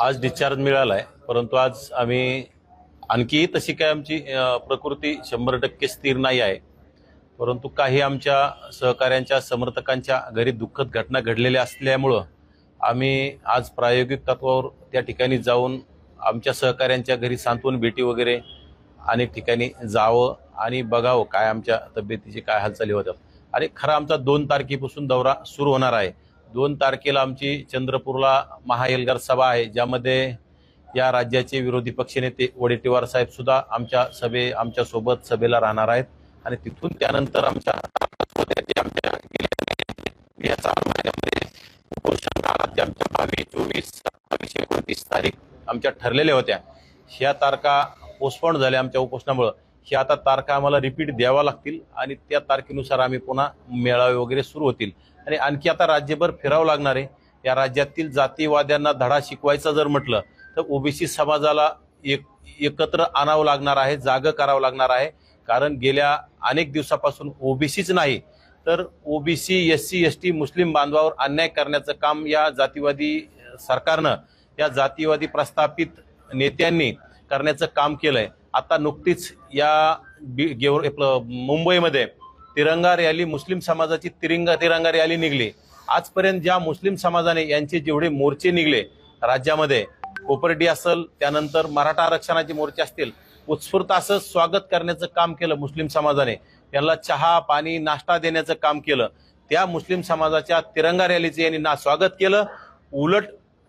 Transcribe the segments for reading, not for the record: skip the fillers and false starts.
आज डिस्चार्ज मिळाला आहे, परंतु आज आम्ही आणखी तशी काय आमची प्रकृती 100% स्थिर नाही आहे। परंतु काही आमच्या सहकाऱ्यांच्या समर्थकांच्या घरी दुःखद घटना घडलेल्या असल्यामुळे आम्ही आज प्रायोगिक तत्वावर त्या ठिकाणी जाऊन आमच्या सहकाऱ्यांच्या घरी सांत्वन भेटी वगैरे अनेक ठिकाणी जावं आणि बघावं काय आमच्या तब्येतीची काय हालचाली होतात। आणि खरा आमचा 2 तारखेपासून दौरा सुरू होणार आहे। 2 तारखेला आमची चंद्रपूरला महाएल्गार सभा आहे, ज्यामध्ये या राज्याचे विरोधी पक्षनेते वडेट्टीवार साहेब सुद्धा आमच्या सोबत सभेला राहणार आहेत। आणि तिथून त्यानंतर आमच्या उपोषण काळात आमच्या 22, 24, 27, 29 तारीख आमच्या ठरलेल्या होत्या, ह्या तारखा पोस्टपोन झाल्या आमच्या उपोषणामुळे। ह्या आता तारखा आम्हाला रिपीट द्यावा लागतील आणि त्या तारखेनुसार आम्ही पुन्हा मेळावे वगैरे सुरू होतील। आणि आणखी आता राज्यभर फिरावं लागणार आहे। या राज्यातील जातीवाद्यांना धडा शिकवायचा जर म्हटलं तर ओबीसी समाजाला एकत्र आणावं लागणार आहे, जागं करावं लागणार आहे। कारण गेल्या अनेक दिवसापासून ओबीसीच नाही तर ओबीसी, एससी, एसटी, मुस्लिम बांधवावर अन्याय करण्याचं काम या जातीवादी सरकारनं, या जातीवादी प्रस्थापित नेत्यांनी करण्याचं काम केलंय। आता नुकतीच या मुंबईमध्ये तिरंगा रॅली, मुस्लिम समाजाची तिरंगा रॅली निघली। आजपर्यंत ज्या मुस्लिम समाजाने यांचे जेवढे मोर्चे निघले राज्यामध्ये, कोपर्डी असेल, त्यानंतर मराठा आरक्षणाचे मोर्चे असतील, उत्स्फूर्त असं स्वागत करण्याचं काम केलं मुस्लिम समाजाने। त्यांना चहा पाणी नाश्ता देण्याचं काम केलं। त्या मुस्लिम समाजाच्या तिरंगा रॅलीचे यांनी स्वागत केलं। उलट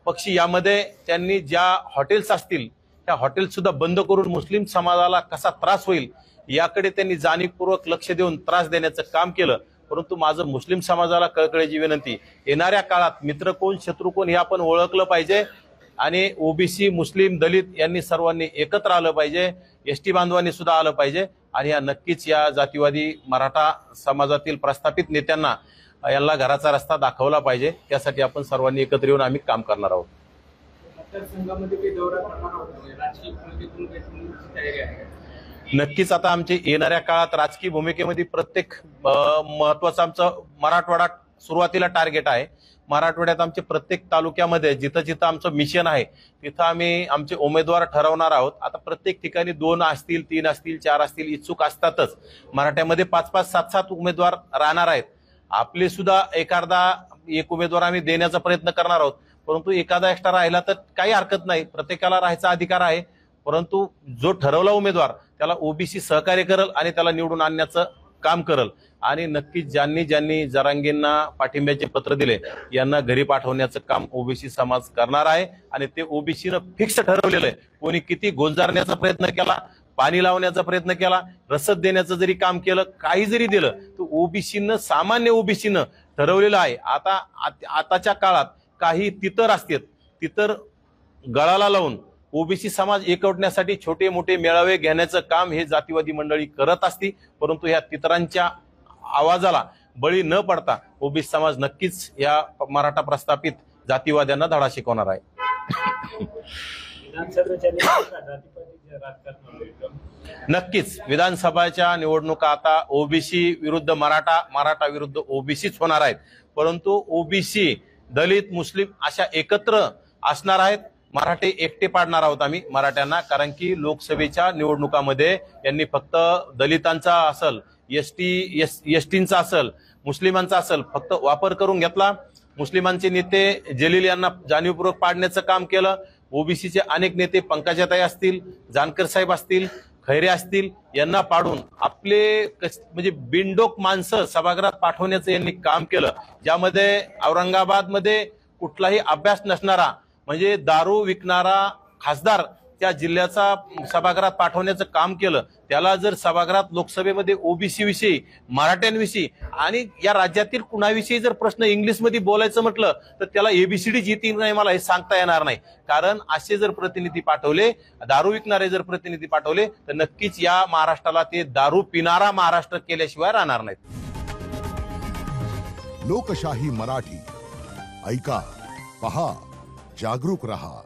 पक्षी यामध्ये त्यांनी ज्या हॉटेल्स असतील त्या हॉटेल्स सुद्धा बंद करून मुस्लिम समाजाला कसा त्रास होईल याकडे त्यांनी जाणीवपूर्वक लक्ष देऊन त्रास देण्याचं काम केलं। परंतु माझं मुस्लिम समाजाला कळकळीची विनंती, येणाऱ्या काळात मित्र कोण शत्रू कोण हे आपण ओळखलं पाहिजे आणि ओबीसी, मुस्लिम, दलित यांनी सर्वांनी एकत्र आलं पाहिजे, एसटी बांधवांनी सुद्धा आलं पाहिजे। आणि नक्कीच या जातीवादी मराठा समाजातील प्रस्थापित नेत्यांना यांना घराचा रस्ता दाखवला पाहिजे। त्यासाठी आपण सर्वांनी एकत्र येऊन आम्ही काम करणार आहोत। नक्कीच आता आमच्या येणाऱ्या काळात राजकीय भूमिकेमध्ये प्रत्येक महत्वाचं आमचं मराठवाडा सुरुवातीला टार्गेट आहे। मराठवाड्यात आमचे प्रत्येक तालुक्यामध्ये जिथं जिथं आमचं मिशन आहे तिथं आम्ही आमचे उमेदवार ठरवणार आहोत। आता प्रत्येक ठिकाणी 2 असतील, 3 असतील, 4 असतील, इच्छुक असतातच। मराठ्यामध्ये 5-5, 7-7 उमेदवार राहणार आहेत। आपले सुद्धा एक उमेदवार आम्ही देण्याचा प्रयत्न करणार आहोत। परंतु एखादा एक्स्ट्रा राहिला तर काही हरकत नाही, प्रत्येकाला राहायचा अधिकार आहे। परंतु जो ठरवला उमेदवार त्याला ओबीसी सहकार्य करेल आणि त्याला निवडून आणण्याचं काम करेल। आणि नक्कीच ज्यांनी जरांगेंना पाठिंब्याचे पत्र दिले यांना घरी पाठवण्याचं काम ओबीसी समाज करणार आहे। आणि ते ओबीसीनं फिक्स ठरवलेलं आहे। कोणी किती गोंजारण्याचा प्रयत्न केला, पाणी लावण्याचा प्रयत्न केला, रसद देण्याचं जरी काम केलं, काही जरी दिलं तर ओबीसीनं, सामान्य ओबीसीनं ठरवलेलं आहे। आताच्या काळात काही तितर असतात, तितर गळाला लावून ओबीसी समाज एकवटण्यासाठी छोटे मोठे मेळावे घेण्याचं काम हे जातीवादी मंडळी करत असती। परंतु या तितरांच्या आवाजाला बळी न पडता ओबीसी समाज नक्कीच या मराठा प्रस्थापित जातीवाद्यांना धडा शिकवणार आहे। नक्कीच विधानसभाच्या निवडणुका आता ओबीसी विरुद्ध मराठा, मराठा विरुद्ध ओबीसीच होणार आहेत। परंतु ओबीसी, दलित, मुस्लिम अशा एकत्र असणार आहेत। मराठे एकटे पाडणार आहोत आम्ही मराठ्यांना, कारण की लोकसभेच्या निवडणुकामध्ये यांनी फक्त दलितांचा असेल, एसटींचा असेल, मुस्लिमांचा असेल फक्त वापर करून घेतला। मुस्लिमांचे नेते जलील यांना जाणीवपूर्वक पाडण्याचं काम केलं। ओबीसीचे अनेक नेते पंकजाताई असतील, जानकर साहेब असतील, खैरे असतील यांना पाडून आपले म्हणजे बिनडोक माणसं सभागृहात पाठवण्याचं यांनी काम केलं। ज्यामध्ये औरंगाबादमध्ये कुठलाही अभ्यास नसणारा म्हणजे दारू विकणारा खासदार त्या जिल्ह्याचा सभागृहात पाठवण्याचं काम केलं। त्याला जर सभागृहात लोकसभेमध्ये ओबीसी विषयी, मराठ्यांविषयी आणि या राज्यातील कुणाविषयी जर प्रश्न इंग्लिशमध्ये बोलायचं म्हटलं तर त्याला एबीसीडी येतील नाही मला हे सांगता येणार नाही। कारण असे जर प्रतिनिधी पाठवले, दारू विकणारे जर प्रतिनिधी पाठवले तर नक्कीच या महाराष्ट्राला ते दारू पिणारा महाराष्ट्र केल्याशिवाय राहणार नाहीत। लोकशाही मराठी ऐका, पहा, जागरूक रहा।